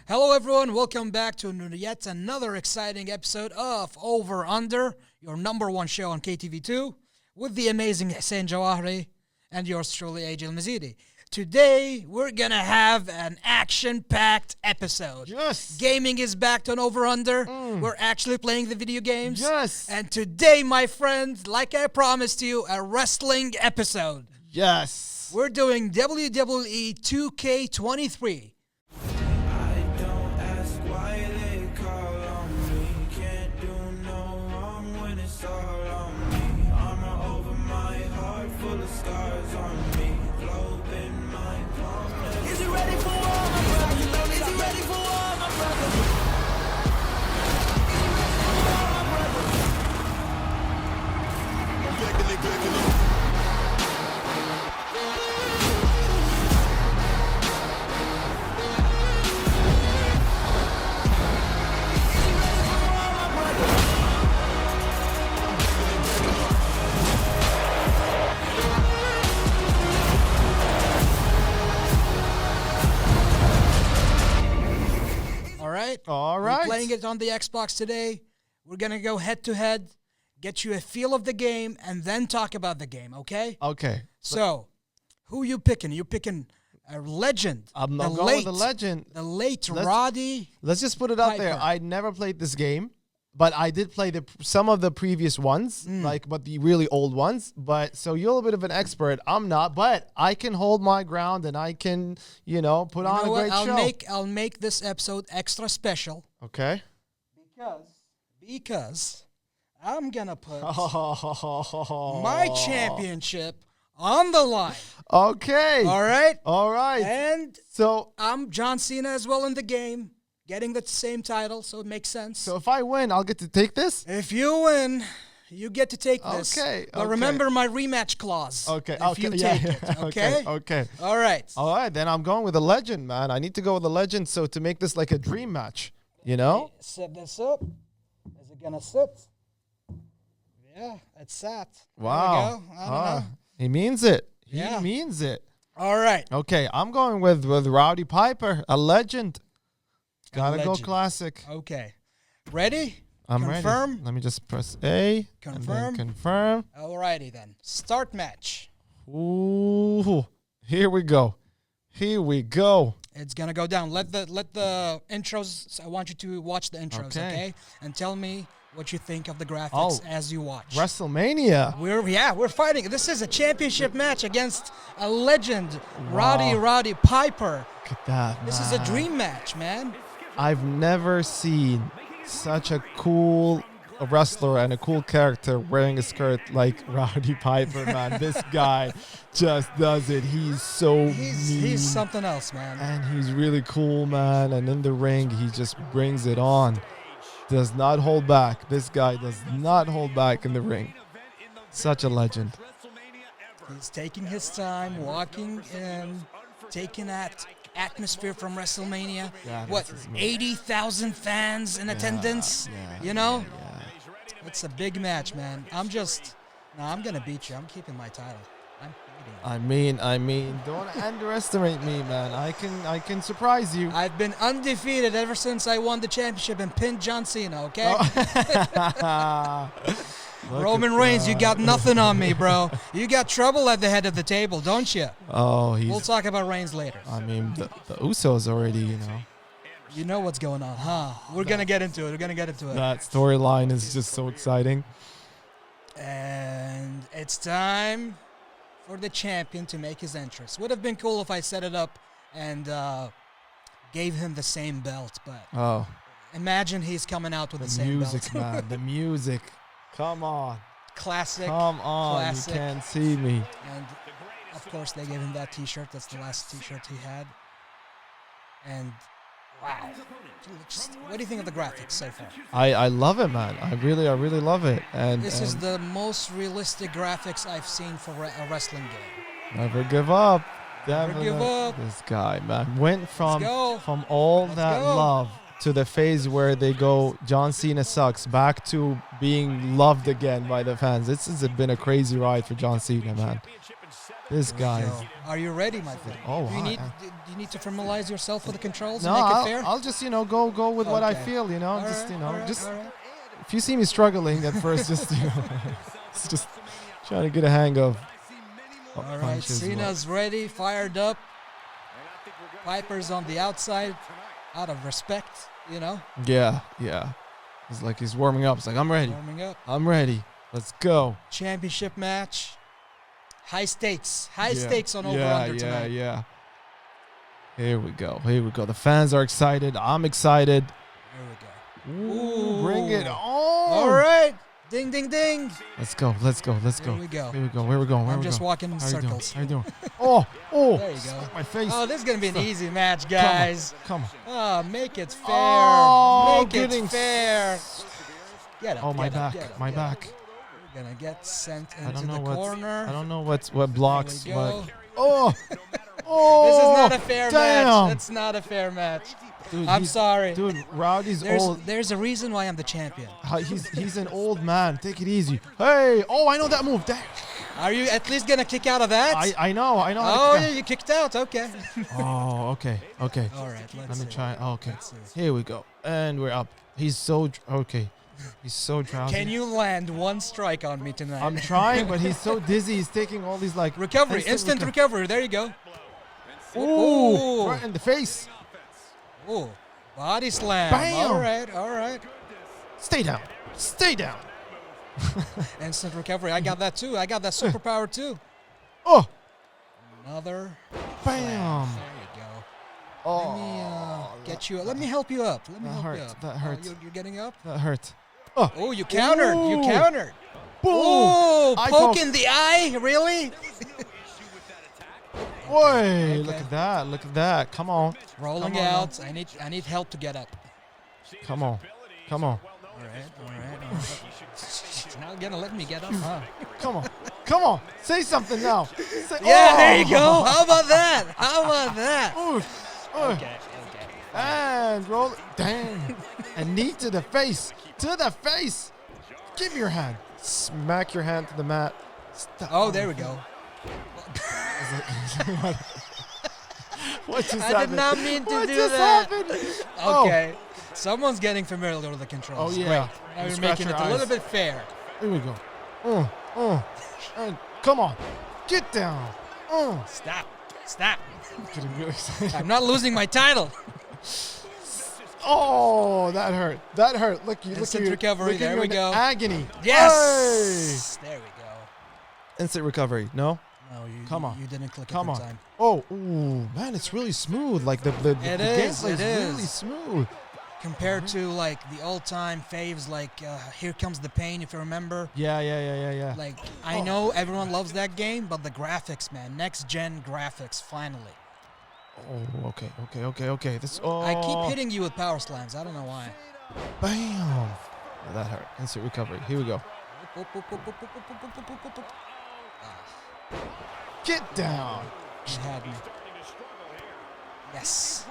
Hello, everyone. Welcome back to yet another exciting episode of Over Under, your number one show on KTV2, with the amazing Hussein Jawahri and yours truly, AJ Mazidi. Today, we're going to have an action-packed episode. Yes. Gaming is back on Over Under. We're actually playing the video games. Yes. And today, my friend, like I promised you, a wrestling episode. Yes. We're doing WWE 2K23. All right. We're playing it on the Xbox today. We're going to go head-to-head, get you a feel of the game, and then talk about the game, okay? Okay. So, who you picking? You picking a legend. I'm not going with the legend. The late Roddy. Let's just put it out there. Piper. I never played this game, but I did play some of the previous ones, but the really old ones. But so you're a bit of an expert. I'm not, but I can hold my ground and I can, put on a great show. I'll make this episode extra special. Okay. Because I'm gonna put my championship on the line. Okay. All right. All right. And so I'm John Cena as well in the game, getting the same title, so it makes sense. So if I win, I'll get to take this? If you win, you get to take this. Okay. But remember my rematch clause. Okay. If you take it. Okay? Okay. All right. All right. Then I'm going with a legend, man. I need to go with a legend so to make this like a dream match, Okay, set this up. Is it going to sit? Yeah, it's sat. Wow. There we go. I don't know. He means it. Yeah. He means it. All right. Okay, I'm going with Rowdy Piper, a legend. Gotta go legend. classic. Okay. Ready? I'm Confirm? ready. Let me just press A. Confirm? And then confirm. All righty then. Start match. Ooh. Here we go. Here we go. It's gonna go down. Let the intros. I want you to watch the intros, okay? And tell me what you think of the graphics as you watch. WrestleMania. We're fighting. This is a championship match against a legend, Roddy Piper. Look at that. This is a dream match, man. I've never seen such a cool wrestler and a cool character wearing a skirt like Rowdy Piper, man. This guy just does it. He's so mean. He's something else, man. And he's really cool, man. And in the ring, he just brings it on. Does not hold back. This guy does not hold back in the ring. Such a legend. He's taking his time, walking in, taking that atmosphere from WrestleMania. Yeah, what, 80,000 fans in attendance? Yeah. It's a big match, man. I'm going to beat you. I'm keeping my title. I'm beating you. I mean, don't underestimate me, man. I can surprise you. I've been undefeated ever since I won the championship and pinned John Cena, okay? Roman Reigns, you got nothing on me, bro. You got trouble at the head of the table, don't you? Oh, We'll talk about Reigns later. I mean, the Usos already, You know what's going on, huh? We're going to get into it. That storyline is just so exciting. And it's time for the champion to make his entrance. Would have been cool if I set it up and gave him the same belt, but imagine he's coming out with the same belt. The music, man. The music. Come on. Classic. Come on. Classic. You can't see me. And, of course, they gave him that T-shirt. That's the last T-shirt he had. And, wow. What do you think of the graphics so far? I love it, man. I really love it. And this is the most realistic graphics I've seen for a wrestling game. Never give up. Never give up. This guy, man, went from all Let's that go. love to the phase where they go, John Cena sucks, back to being loved again by the fans. This has been a crazy ride for John Cena, man. This guy. Are you ready, my friend? Oh, do you need to familiarize yourself with the controls no, and make it fair? I'll just, go with what I feel, All if you see me struggling at first, just, it's just trying to get a hang of. All right, Cena's ready, fired up. Piper's on the outside, out of respect, Yeah. It's like he's warming up. It's like, I'm ready. Warming up. I'm ready. Let's go. Championship match. High stakes on over-under tonight. Yeah. Here we go. The fans are excited. I'm excited. Here we go. Ooh, bring it on. All right. Ding, ding, ding. Let's go. Here we go. Where we going? I'm just walking in circles. How you doing? Oh. There you go. My face. Oh, this is going to be an easy match, guys. Come on. Oh, make it fair. Oh, make it fair. Get up. Oh, my back. We're going to get sent into the corner. I don't know what blocks. There we go. Oh. This is not a fair match. It's not a fair match. Dude, I'm sorry. Dude, Rowdy's old. There's a reason why I'm the champion. He's an old man. Take it easy. Hey. Oh, I know that move. Damn. Are you at least going to kick out of that? I know. Oh, yeah, you kicked out. Okay. Oh, okay. All right, Let me try. Oh, okay. Let's see. Here we go. And we're up. He's so okay. He's so drowsy. Can you land one strike on me tonight? I'm trying, but he's so dizzy. He's taking all these recovery, instant recovery. There you go. Ooh, right in the face. Ooh, body slam. Bam. All right. Stay down. Instant recovery. I got that too. I got that superpower too. Oh. Another. Bam. Slam. There you go. Oh. Let me get you up. Let me help you up. That hurts. You're getting up? That hurt. Oh, you countered. Ooh. Boom. Oh, Eye poke in the eye? Really? Boy, look at that. Come on. Rolling out. I need help to get up. Come on. All right. Not gonna let me get up, huh? Come on. Say something now. There you go. How about that? Okay. And roll. Dang. And knee to the face. Give me your hand. Smack your hand to the mat. Stop. Oh, there we go. What just I happened? did not mean to what do just that. happened? Okay. Someone's getting familiar with the controls. Oh, yeah. Great. Now You you're scratch making your it a little eyes. bit fair. Here we go. And come on. Get down. Stop. Getting really excited. I'm not losing my title. Oh, that hurt. Look Instant recovery. Look, There we go. Agony. Yes. Hey. There we go. Instant recovery. No? No, Come on. You didn't click Come it in on. time. Oh, ooh, man, it's really smooth. Like the gameplay is really smooth. Compared to like the all-time faves, like Here Comes the Pain, if you remember. Yeah. Like I know everyone loves that game, but the graphics, man, next-gen graphics, finally. Oh, okay. I keep hitting you with power slams. I don't know why. Bam. Oh, that hurt. Instant recovery. Here we go. Get down. You had me. Yes.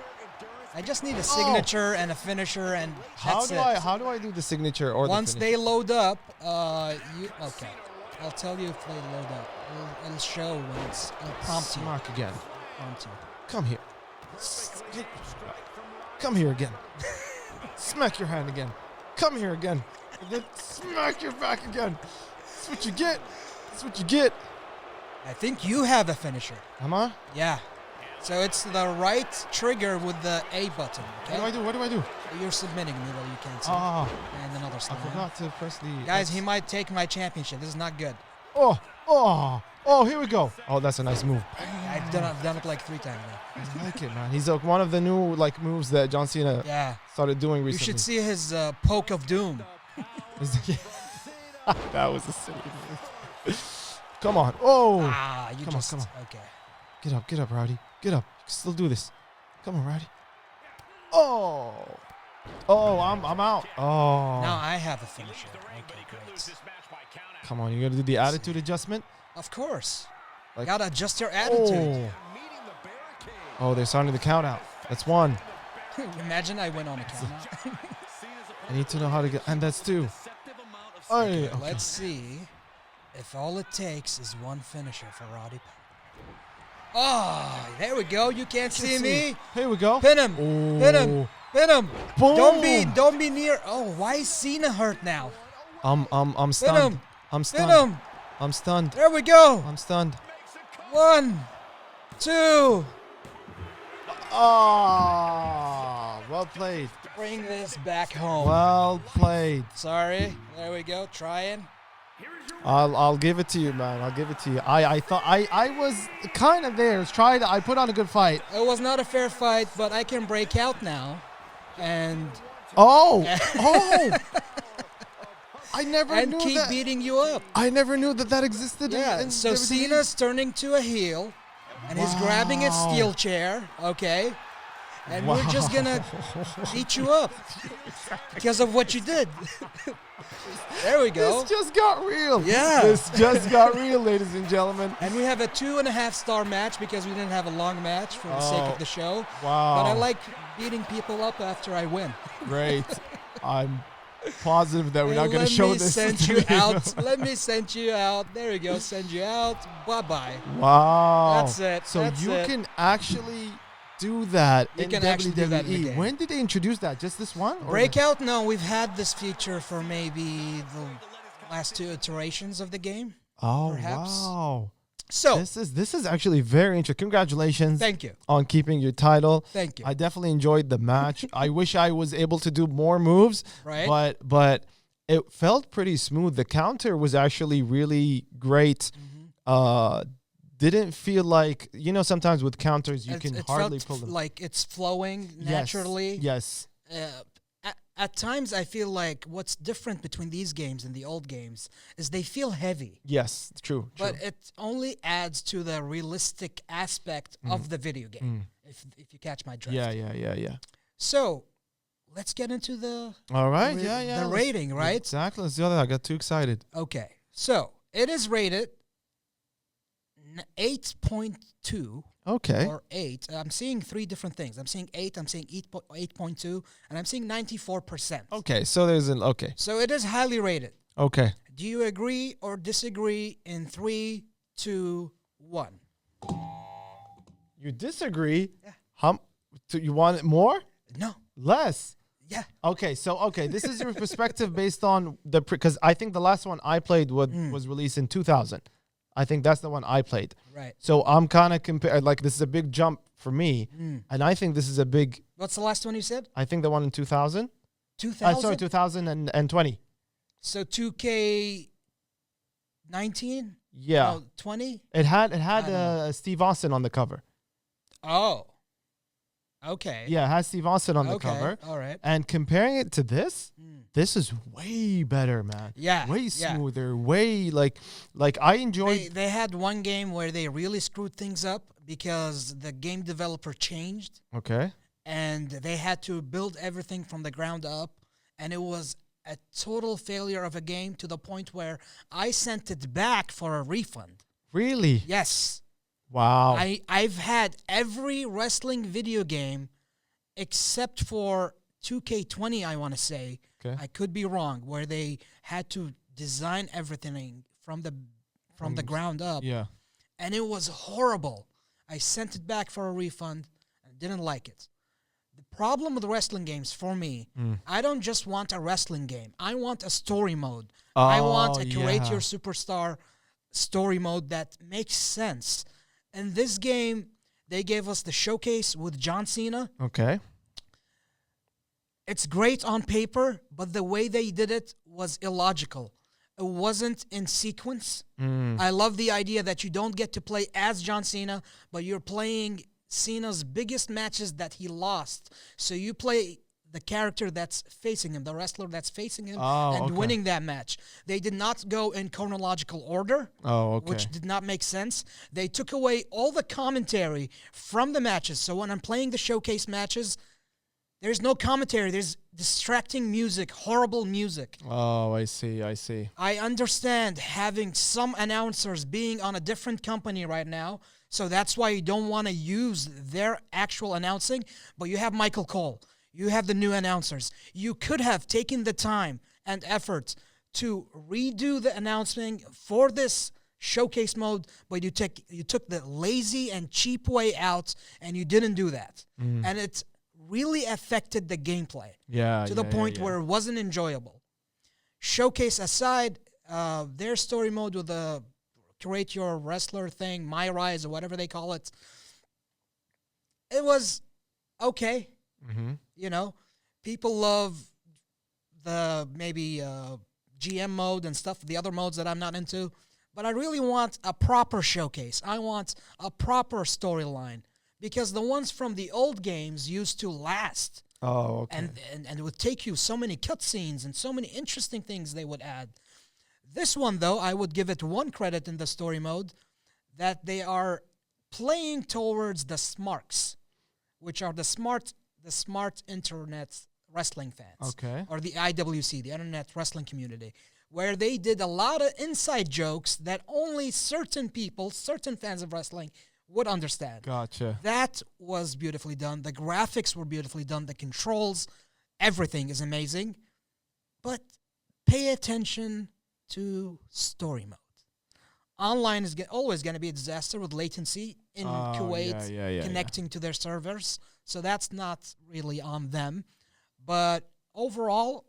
I just need a signature and a finisher, and that's it. How do I do the signature or Once the they load up, okay. I'll tell you if they load up. It'll show when it'll prompt you. Smack again. Prompt you. Come here. Come here again. Smack your hand again. Come here again. And then smack your back again. That's what you get. I think you have a finisher. Am I? Yeah. So it's the right trigger with the A button. Okay? What do I do? You're submitting me, though you can't see. And another I slam. forgot to press the... Guys, he might take my championship. This is not good. Oh, here we go. Oh, that's a nice move. I've done it like 3 times now. I like it, man. He's like one of the new moves that John Cena started doing recently. You should see his poke of doom. That was a silly move. Come on. Oh. Come on. Okay. Get up, Rowdy. Get up. You can still do this. Come on, Rowdy. Oh, I'm out. Oh. Now I have a finisher. Okay, great. Come on, you got to do the attitude adjustment? Of course. Gotta adjust your attitude. Oh, they're starting the count out. That's 1, Imagine I went on a count out. I need to know how to get, and that's 2. Oh, yeah. Okay. Let's see if all it takes is one finisher for Roddy. Oh, there we go. You can't see me. Here we go. Pin him. Oh. Pin him. Pin him. Boom. Don't be near. Oh, why is Cena hurt now? I'm stunned. him. I'm Pin stunned. him. I'm stunned. There we go. I'm stunned. 1, 2. Oh, well played. Bring this back home. Well played. Sorry. There we go. Trying. I'll give it to you, man. I'll give it to you. I thought I was kind of there. I put on a good fight. It was not a fair fight, but I can break out now. And oh. I never and knew keep that. beating you up. I never knew that existed. Yeah. in So WWE. Cena's turning to a heel, and he's grabbing his steel chair. Okay. And we're just gonna beat you up because of what you did. There we go. This just got real. Yeah. This just got real, ladies and gentlemen. And we have a 2.5-star match because we didn't have a long match for the sake of the show. Wow. But I like beating people up after I win. Great. I'm positive that we're not going to show this. Let me send you out. Let me send you out. There we go. Send you out. Bye-bye. Wow. That's it. So That's you it. can actually do that You in can WWE. actually do that in the game. When did they introduce that? Just this one? Or Breakout? No, we've had this feature for maybe the last 2 iterations of the game. Oh, perhaps. wow. So, This is actually very interesting. Congratulations. thank you. On keeping your title. Thank you. I definitely enjoyed the match. I wish I was able to do more moves, Right. but it felt pretty smooth. The counter was actually really great. Didn't feel like, sometimes with counters you can it hardly felt pull them. like it's flowing naturally. Yes. At times, I feel like what's different between these games and the old games is they feel heavy. Yes. True. But it only adds to the realistic aspect of the video game, if you catch my drift. Yeah. So, let's get into the All right. the Let's- rating, right? Exactly. Let's do that. I got too excited. Okay. So, it is rated 8.2 Okay. or 8. I'm seeing 3 different things. I'm seeing 8, I'm seeing 8.2, and I'm seeing 94%. Okay. So there's an okay. So, it is highly rated. Okay. Do you agree or disagree in 3, 2, 1? You disagree? Yeah. So you want it more? No. Less? Yeah. Okay. So this is your perspective based on because I think the last one I played was released in 2000. I think that's the one I played. Right. So I'm kind of like this is a big jump for me, and I think this is a big. What's the last one you said? I think the one in 2000. 2000? Sorry, 2020. So 2K19? Yeah. No, 20? It had I don't Steve Austin on the cover. Oh. Okay. Yeah, it has Steve Austin on the cover. All right. And comparing it to this, this is way better, man. Yeah. Way yeah. smoother. Way like I enjoyed. They had one game where they really screwed things up because the game developer changed Okay. and they had to build everything from the ground up, and it was a total failure of a game to the point where I sent it back for a refund. Really? Yes. Wow. I've had every wrestling video game except for 2K20, I want to say. Okay. I could be wrong, where they had to design everything from the ground up. Yeah. And it was horrible. I sent it back for a refund and didn't like it. The problem with wrestling games for me, I don't just want a wrestling game. I want a story mode. I want a Create Your Superstar story mode that makes sense. In this game, they gave us the showcase with John Cena. Okay. It's great on paper, but the way they did it was illogical. It wasn't in sequence. I love the idea that you don't get to play as John Cena, but you're playing Cena's biggest matches that he lost. So you play the character that's facing him, the wrestler that's facing him, and winning that match. They did not go in chronological order, which did not make sense. They took away all the commentary from the matches. So when I'm playing the showcase matches, there's no commentary. There's distracting music, horrible music. Oh, I see. I understand having some announcers being on a different company right now, So that's why you don't want to use their actual announcing, but you have Michael Cole. You have the new announcers. You could have taken the time and effort to redo the announcement for this showcase mode, but you took the lazy and cheap way out, and you didn't do that. And it really affected the gameplay to the point where it wasn't enjoyable. Showcase aside, their story mode with the create your wrestler thing, My Rise or whatever they call it, it was okay. You know, people love the maybe GM mode and stuff, the other modes that I'm not into. But I really want a proper showcase. I want a proper storyline, because the ones from the old games used to last. Oh, okay. And it would take you so many cutscenes and so many interesting things they would add. This one, though, I would give it one credit in the story mode, that they are playing towards the smarks, which are the smart internet wrestling fans. Okay. Or the IWC, the Internet Wrestling Community, where they did a lot of inside jokes that only certain people, certain fans of wrestling would understand. Gotcha. That was beautifully done. The graphics were beautifully done. The controls, everything is amazing. But pay attention to story mode. Online is always going to be a disaster with latency in Kuwait connecting to their servers. So that's not really on them. But overall,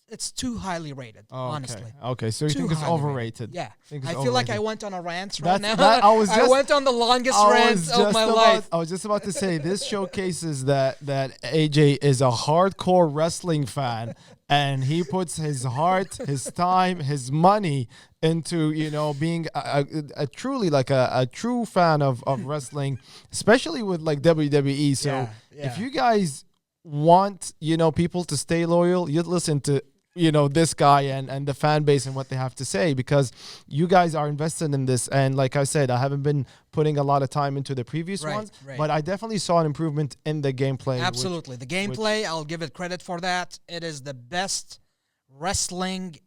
it's too highly rated, honestly. Okay, so you think it's overrated? Yeah. I feel feel like I went on a rant right now. I went on the longest rant of my life. I was just about to say, this showcases that AJ is a hardcore wrestling fan, and he puts his heart, his time, his money into, being a truly like a true fan of wrestling, especially with like WWE. So if you guys want, people to stay loyal, you'd listen to this guy and the fan base and what they have to say, because you guys are invested in this. And like I said, I haven't been putting a lot of time into the previous ones, but I definitely saw an improvement in the gameplay. Absolutely. The gameplay, I'll give it credit for that. It is the best wrestling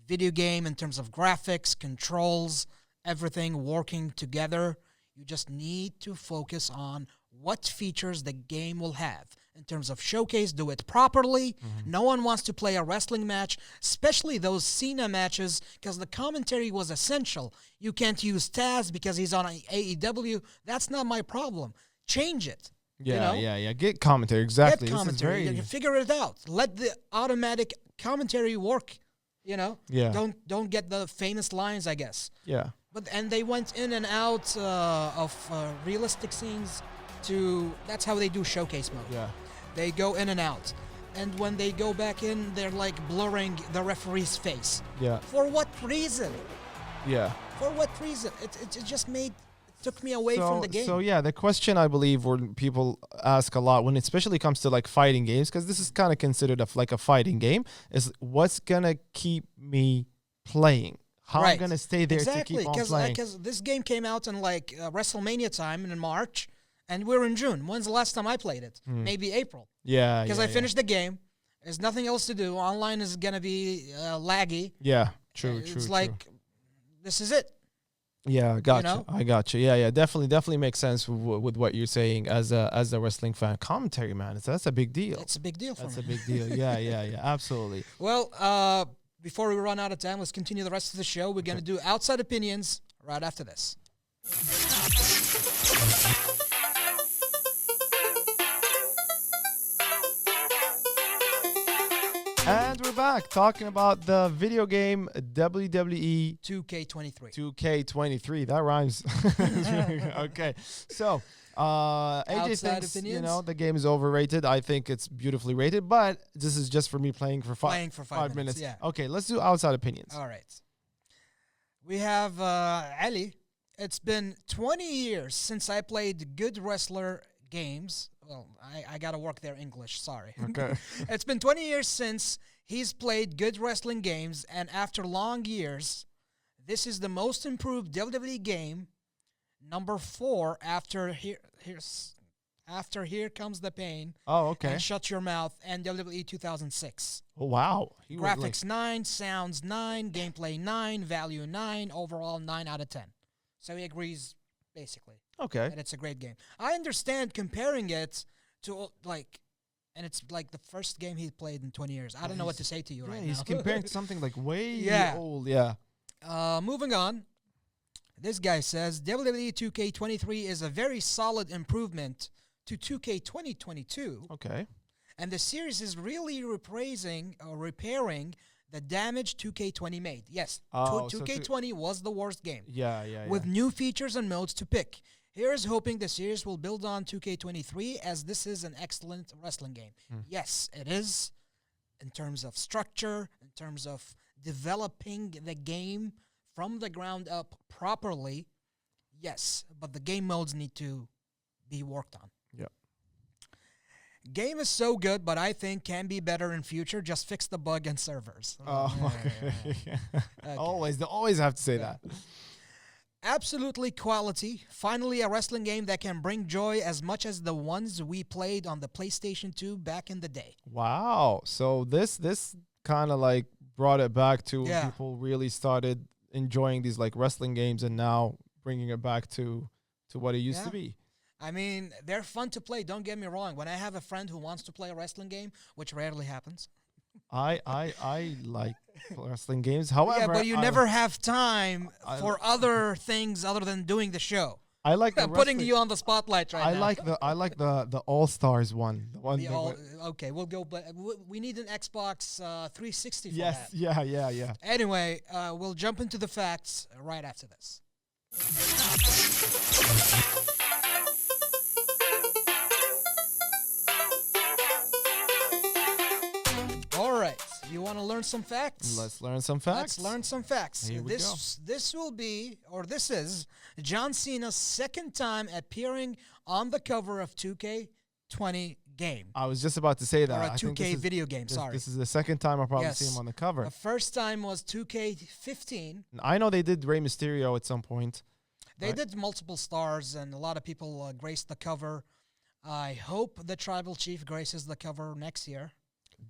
video game in terms of graphics, controls, everything working together. You just need to focus on what features the game will have. In terms of showcase, do it properly. No one wants to play a wrestling match, especially those Cena matches, because the commentary was essential. You can't use Taz because he's on AEW. That's not my problem. Change it. Yeah. Get commentary. Exactly. Get commentary. You figure it out. Let the automatic commentary work. Yeah. Don't get the famous lines, I guess. Yeah. And they went in and out of realistic scenes. That's how they do showcase mode. Yeah. They go in and out. And when they go back in, they're like blurring the referee's face. Yeah. For what reason? Yeah. For what reason? It took me away from the game. So yeah, the question I believe where people ask a lot when it especially comes to like fighting games, because this is kind of considered like a fighting game, is what's gonna keep me playing? How I'm gonna stay there to keep on playing? Because this game came out in like WrestleMania time in March. And we're in June. When's the last time I played it? Maybe April. Yeah. Because I finished the game. There's nothing else to do. Online is going to be laggy. Yeah, true. It's like, this is it. Yeah, gotcha. I gotcha. Yeah. Definitely makes sense with what you're saying as a wrestling fan. Commentary, man, that's a big deal. It's a big deal for me. That's a big deal. Yeah, absolutely. Well, before we run out of time, let's continue the rest of the show. We're going to do Outside Opinions right after this. And we're back talking about the video game WWE 2K23. 2K23. That rhymes. Okay. So, AJ thinks, the game is overrated. I think it's beautifully rated, but this is just for me playing for five minutes. Yeah. Okay, let's do outside opinions. All right. We have Ali. It's been 20 years since I played good wrestler games. Well, I got to work their English, sorry. Okay. It's been 20 years since he's played good wrestling games, and after long years, this is the most improved WWE game, number 4 after Here Comes the Pain. Oh, okay. And Shut Your Mouth and WWE 2006. Oh, wow. Graphics 9, sounds 9, gameplay 9, value 9, overall 9 out of 10. So he agrees, basically, Okay. that it's a great game. I understand comparing it to, like, and it's like the first game he played in 20 years. I don't know what to say to you right now. He's comparing to something like way Yeah. old. Yeah. Moving on. This guy says WWE 2K23 is a very solid improvement to 2K 2022, Okay. and the series is really repairing the damage 2K20 made. Yes, Oh, so 2K20 was the worst game, Yeah. with new features and modes to pick. Here's hoping the series will build on 2K23, as this is an excellent wrestling game. Yes, it is, in terms of structure, in terms of developing the game from the ground up properly. Yes, but the game modes need to be worked on. Yep. Game is so good, but I think can be better in future. Just fix the bug and servers. Oh, okay. Always, they always have to say that. Absolutely quality. Finally, a wrestling game that can bring joy as much as the ones we played on the PlayStation 2 back in the day. Wow. So this kind of like brought it back to when Yeah. people really started enjoying these like wrestling games, and now bringing it back to what it used to Yeah. be. I mean, they're fun to play. Don't get me wrong. When I have a friend who wants to play a wrestling game, which rarely happens. I like wrestling games. However, Yeah, but you I, never have time I- for other things other than doing the show. I like the I'm putting wrestling- you on the spotlight right now. I like the All Stars one. The one The that all, went- okay, we'll go, but we need an Xbox 360 for Yes, that. yeah. Anyway, we'll jump into the facts right after this. All right, you want to learn some facts? Let's learn some facts. Let's learn some facts. Here we This will be, or this is, John Cena's second time appearing on the cover of 2K20 game. I was just about to say that. Or a I think 2K this is- video game, sorry. This is the second time I'll probably see Yes. him on the cover. The first time was 2K15. I know they did Rey Mysterio at some point. They Right. did multiple stars, and a lot of people graced the cover. I hope the Tribal Chief graces the cover next year.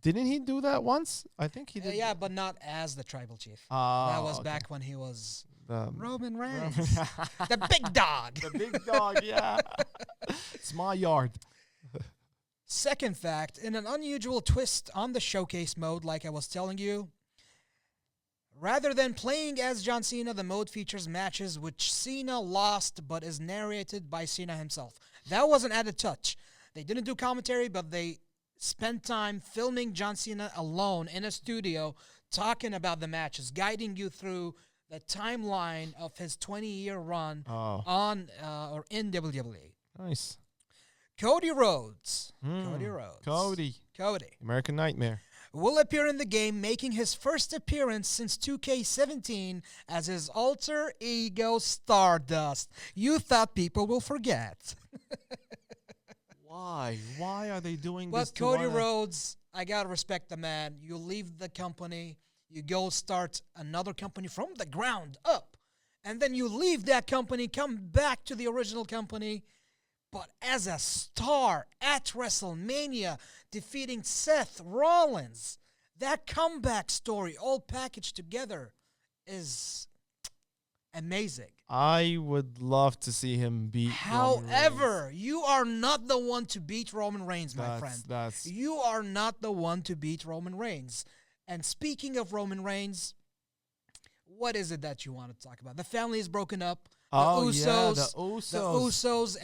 Didn't he do that once? I think he did. Yeah, but not as the Tribal Chief. Oh, That was okay. back when he was The, Roman Reigns, the big dog. the big dog, yeah. It's my yard. Second fact, in an unusual twist on the showcase mode, like I was telling you, rather than playing as John Cena, the mode features matches which Cena lost but is narrated by Cena himself. That was an added touch. They didn't do commentary, but they spent time filming John Cena alone in a studio, talking about the matches, guiding you through the timeline of his 20-year run Oh, on or in WWE. nice. Cody Rhodes. Mm. Cody Rhodes. Cody. American Nightmare. Will appear in the game, making his first appearance since 2K17 as his alter ego Stardust. You thought people will forget. Why? Why are they doing But this? to Cody wanna- Rhodes, I gotta respect the man. You leave the company, you go start another company from the ground up, and then you leave that company, come back to the original company, but as a star at WrestleMania, defeating Seth Rollins. That comeback story, all packaged together, is amazing. I would love to see him beat. Roman Reigns. However, you are not the one to beat Roman Reigns, my friend. That's You are not the one to beat Roman Reigns. And speaking of Roman Reigns, what is it that you want to talk about? The family is broken up. The Usos, the Usos. the Usos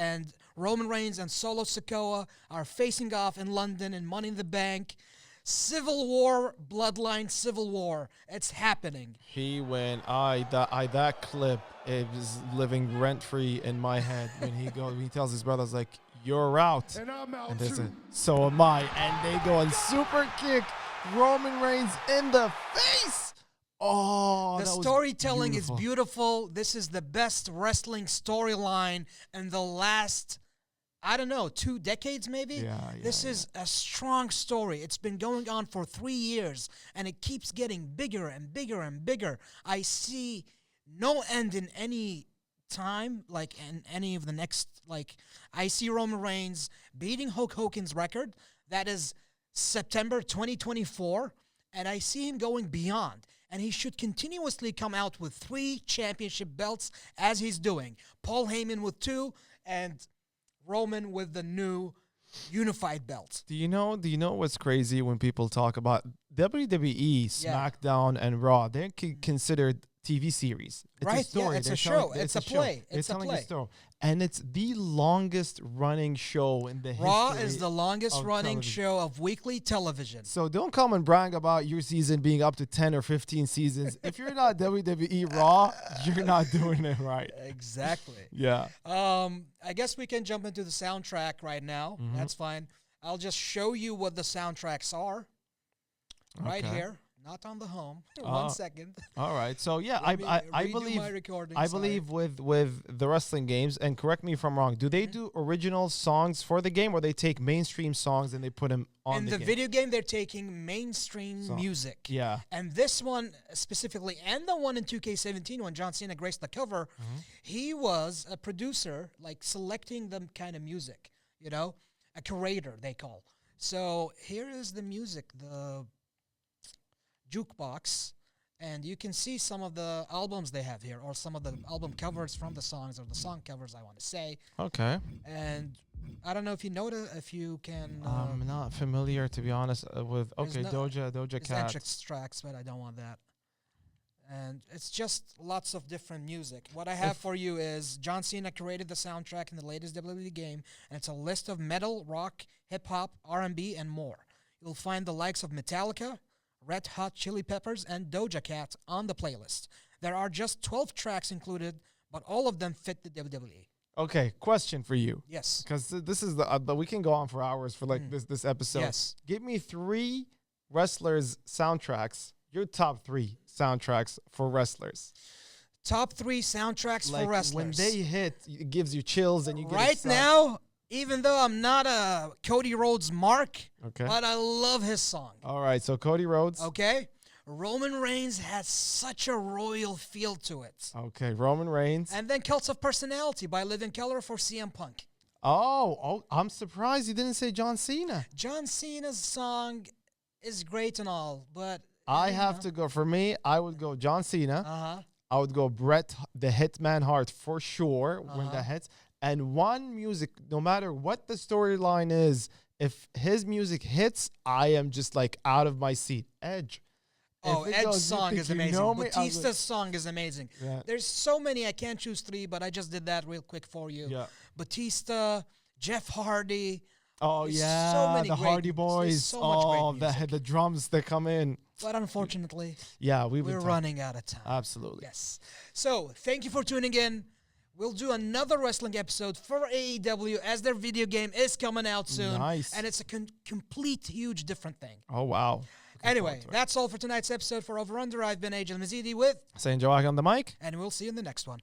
and Roman Reigns and Solo Sikoa are facing off in London in Money in the Bank. Civil War, Bloodline Civil War. It's happening. He went. That clip is living rent free in my head when he tells his brothers like, "You're out," And I'm out and there's too. so am I, and they go and super kick Roman Reigns in the face. Oh, The that was storytelling beautiful. is beautiful. This is the best wrestling storyline in the last, I don't know, 2 decades maybe? Yeah, This is a strong story. It's been going on for 3 years, and it keeps getting bigger and bigger and bigger. I see no end in any time, like in any of the next, like, I see Roman Reigns beating Hulk Hogan's record. That is September 2024, and I see him going beyond. and he should continuously come out with 3 championship belts as he's doing. Paul Heyman with 2, and Roman with the new unified belt. Do you know what's crazy when people talk about WWE, SmackDown, and Raw? They're considered TV series. It's Right, a story. it's They're a telling- show. It's a play. They're It's a telling play. story. And it's the longest running show in the Raw history is the longest of running television. show of weekly television. So don't come and brag about your season being up to 10 or 15 seasons. If you're not WWE Raw, you're not doing it right. Exactly. Yeah. I guess we can jump into the soundtrack right now. That's fine. I'll just show you what the soundtracks are right Okay. here. Not on the home. 1 second. All right. So yeah, Let me I redo believe my recording, I sorry. believe with the wrestling games, and correct me if I'm wrong, do they do original songs for the game, or they take mainstream songs and they put them on In the the game? video game, they're taking mainstream music. Yeah. And this one specifically, and the one in 2K17 when John Cena graced the cover, he was a producer, like selecting the kind of music, you know, a curator, they call. So here is the music, the jukebox, and you can see some of the albums they have here, or some of the album covers from the songs, or the song covers, I want to say. Okay. And I don't know if you know if you can. I'm not familiar, to be honest, with There's Doja There's Cat. entrance tracks, but I don't want that. And it's just lots of different music. What I have for you is John Cena created the soundtrack in the latest WWE game, and it's a list of metal, rock, hip-hop, R&B, and more. You'll find the likes of Metallica, Red Hot Chili Peppers, and Doja Cat on the playlist. There are just 12 tracks included, but all of them fit the WWE. Okay, question for you. Yes. Because this is the we can go on for hours for like this episode. Yes. Give me 3 wrestlers' soundtracks. Your top 3 soundtracks for wrestlers. Top 3 soundtracks Like for wrestlers. when they hit, it gives you chills and you get Right excited. now, even though I'm not a Cody Rhodes mark, Okay. but I love his song. All right, so Cody Rhodes. Okay? Roman Reigns has such a royal feel to it. Okay, Roman Reigns. And then Cults of Personality by Living Color for CM Punk. Oh, I'm surprised you didn't say John Cena. John Cena's song is great and all, but I have to go. For me, I would go John Cena. Uh-huh. I would go Bret the Hitman Hart for sure when that hits. And one music, no matter what the storyline is, if his music hits, I am just like out of my seat. Edge. Oh, If it Edge's goes, "You song think is you amazing. know me?" I was like, Batista's song is amazing. Yeah. There's so many. I can't choose 3, but I just did that real quick for you. Yeah. Batista, Jeff Hardy. Oh There's yeah, so many the great- Hardy there's Boys. so much great Oh, music. the drums that come in. But unfortunately, Yeah, we're running out of time. Absolutely. Yes. So, thank you for tuning in. We'll do another wrestling episode for AEW as their video game is coming out soon. Nice. And it's a complete, huge, different thing. Oh wow. Anyway, that's all for tonight's episode for Over Under. I've been Ajil Mazidi with, Saying Joak on the mic. and we'll see you in the next one.